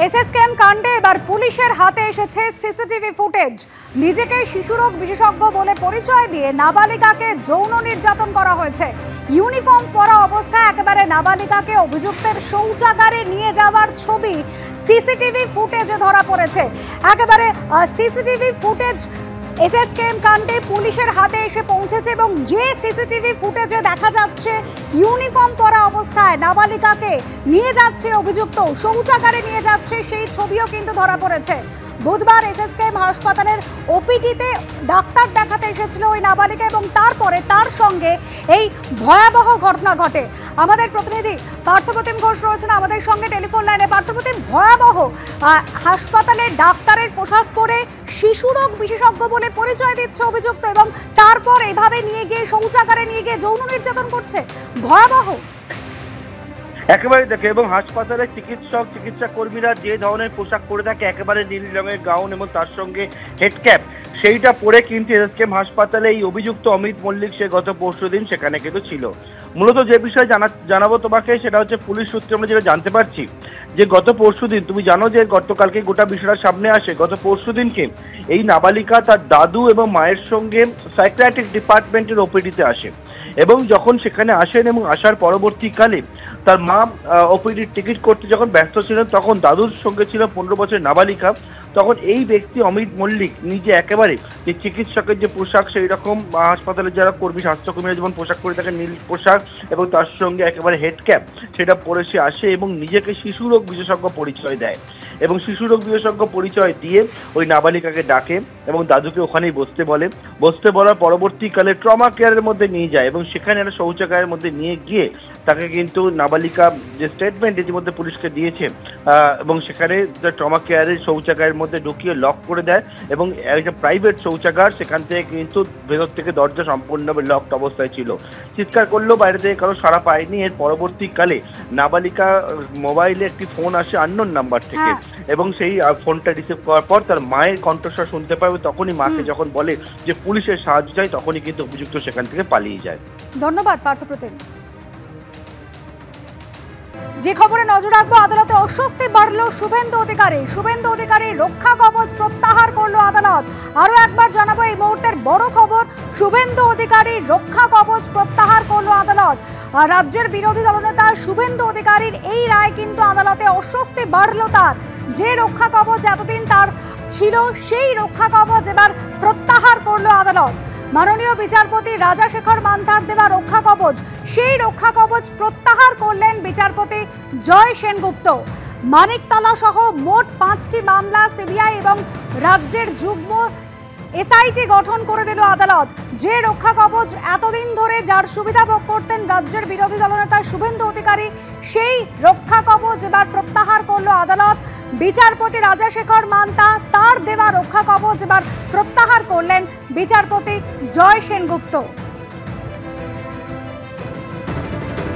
SSKM কাণ্ডে এবার পুলিশের হাতে এসেছে সিসিটিভি ফুটেজ। নিজেকে শিশুরোগ বিশেষজ্ঞ বলে পরিচয় দিয়ে নাবালিকাকে যৌন নির্যাতন করা হয়েছে। ইউনিফর্ম পরা অবস্থায় একেবারে নাবালিকাকে অভিযুক্তের শৌচাগারে নিয়ে যাওয়ার ছবি সিসিটিভি ফুটেজে ধরা পড়েছে। একেবারে সিসিটিভি ফুটেজ এসএসকেএম কাণ্ডে পুলিশের হাতে এসে পৌঁছেছে এবং যে সিসিটিভি ফুটেজে দেখা যাচ্ছে ইউনিফর্ম পরা অবস্থায় নাবালিকাকে নিয়ে যাচ্ছে অভিযুক্ত, শৌচাগারে নিয়ে যাচ্ছে, সেই ছবিও কিন্তু ধরা পড়েছে। বুধবার এসএসকেএম হাসপাতালের ওপিডিতে ডাক্তার দেখাতে এসেছিল ওই নাবালিকা এবং তারপরে তার সঙ্গে এই ভয়াবহ ঘটনা ঘটে। আমাদের প্রতিনিধি পার্থপ্রতিম ঘোষ রয়েছেন আমাদের সঙ্গে টেলিফোন লাইনে। পার্থপ্রতিম, ভয়াবহ হাসপাতালে ডাক্তারের পোশাক পরে শিশুরোগ বিশেষজ্ঞ বলে পরিচয় দিচ্ছে অভিযুক্ত এবং তারপর এভাবে নিয়ে গিয়ে শৌচাগারে নিয়ে গিয়ে যৌন নির্যাতন করছে, ভয়াবহ। একেবারে দেখে এবং হাসপাতালের চিকিৎসা কর্মীরা যে ধরনের পোশাক পরে থাকে, একেবারে নীল রঙের গাউন এবং তার সঙ্গে হেড ক্যাপ, সেইটা পরে কিন্তু এসএসকেএম হাসপাতালে এই অভিযুক্ত অমিত মল্লিক সে গত পরশুদিন সেখানে কিন্তু ছিল। মূলত যে বিষয়ে জানাবো তোমাকে সেটা হচ্ছে পুলিশ সূত্রে আমরা যেটা জানতে পারছি যে গত পরশুদিন, তুমি জানো যে গতকালকে গোটা বিষয়টা সামনে আসে, গত পরশুদিনকে এই নাবালিকা তার দাদু এবং মায়ের সঙ্গে সাইকিয়াট্রিক ডিপার্টমেন্টের ওপিডিতে আসে এবং যখন সেখানে আসেন এবং আসার পরবর্তীকালে তার মা ওপিডির টিকিট করতে যখন ব্যস্ত ছিলেন তখন দাদুর সঙ্গে ছিল 15 বছরের নাবালিকা। তখন এই ব্যক্তি অমিত মল্লিক নিজে একেবারে যে চিকিৎসকের যে পোশাক সেই রকম হাসপাতালের যারা কর্মী স্বাস্থ্যকর্মীরা যেমন পোশাক পরে থাকে নীল পোশাক এবং তার সঙ্গে একেবারে হেড ক্যাপ, সেটা পরে সে আসে এবং নিজেকে শিশুরোগ বিশেষজ্ঞ পরিচয় দেয় এবং শিশুরোগ বিশেষজ্ঞ পরিচয় দিয়ে ওই নাবালিকাকে ডাকে এবং দাদুকে ওখানেই বসতে বলার পরবর্তীকালে ট্রমা কেয়ারের মধ্যে নিয়ে যায় এবং সেখানে একটা শৌচাগারের মধ্যে নিয়ে গিয়ে তাকে কিন্তু নাবালিকা যে স্টেটমেন্ট ইতিমধ্যে পুলিশকে দিয়েছে এবং সেখানে ট্রমা কেয়ারের শৌচাগারের মধ্যে ঢুকিয়ে লক করে দেয় এবং একটা প্রাইভেট শৌচাগার, সেখান থেকে কিন্তু ভেতর থেকে দরজা সম্পূর্ণভাবে লকড অবস্থায় ছিল। চিৎকার করলেও বাইরে থেকে কারো সাড়া পায়নি। এর পরবর্তীকালে নাবালিকা মোবাইলে একটি ফোন আসে আননোন নাম্বার থেকে এবং সেই ফোনটা রিসিভ করার পর তার মায়ের কণ্ঠস্বর শুনতে পাবে। তখনই মাকে যখন বলে যে পুলিশের সাহায্য চাই, তখনই কিন্তু অভিযুক্ত সেখান থেকে পালিয়ে যায়। ধন্যবাদ পার্থপ্রতিম। যে খবরে নজর রাখবো, আদালতে অস্বস্তি বাড়লো শুভেন্দু অধিকারী রক্ষা কবচ প্রত্যাহার করলো আদালত। আরো একবার জানাবো এই মুহূর্তের বড় খবর, শুভেন্দু অধিকারী রক্ষা কবচ প্রত্যাহার করলো আদালত। আর রাজ্যের বিরোধী দলনেতা শুভেন্দু অধিকারীর এই রায় কিন্তু আদালতে অস্বস্তি বাড়লো তার। যে রক্ষা কবচ এতদিন তার ছিল সেই রক্ষা কবচ এবার প্রত্যাহার করলো আদালত। মাননীয় বিচারপতি রাজাশেখর মান্থার দেওয়া রক্ষা কবচ, সেই রক্ষা কবচ প্রত্যাহার করলেন বিচারপতি জয় সেনগুপ্ত। মানিকতলা সহ মোট 5টি মামলা সিবিআই এবং রাজ্যের যুগ্ম এসআইটি গঠন করে দিল আদালত। যে রক্ষা কবচ এতদিন ধরে যার সুবিধা ভোগ করতেন রাজ্যের বিরোধী দলনেতা শুভেন্দু অধিকারী, সেই রক্ষা কবচ এবার প্রত্যাহার করলো আদালত। বিচারপতি রাজাশেখর মান্তা তার দেওয়া রক্ষা কবচ এবার প্রত্যাহার করলেন বিচারপতি জয় সেনগুপ্ত।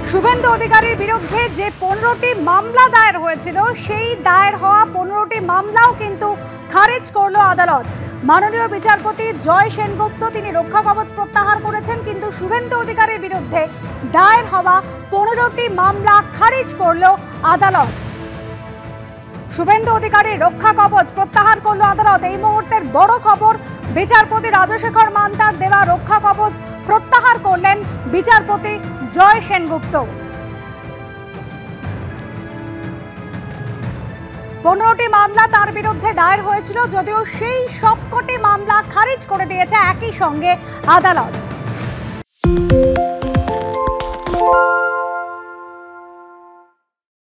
শুভেন্দু অধিকারীর বিরুদ্ধে যে 15টি মামলা দায়ের হয়েছিল সেই দায়ের হওয়া 15টি মামলাও কিন্তু খারিজ করলো আদালত। মাননীয় বিচারপতি জয় সেনগুপ্ত তিনি রক্ষা কবচ প্রত্যাহার করেছেন, কিন্তু শুভেন্দু অধিকারীর বিরুদ্ধে দায়ের হওয়া 15টি মামলা খারিজ করলো আদালত। শুভেন্দু অধিকারীর রক্ষা কবচ প্রত্যাহার করলো আদালত। এই মুহূর্তের বড় খবর, বিচারপতি রাজাশেখর মান্তার দেওয়া রক্ষা কবচ প্রত্যাহার করলেন বিচারপতি জয় সেনগুপ্ত। 15টি মামলা তার বিরুদ্ধে দায়ের হয়েছিল, যদিও সেই সবকটি মামলা খারিজ করে দিয়েছে একই সঙ্গে আদালত।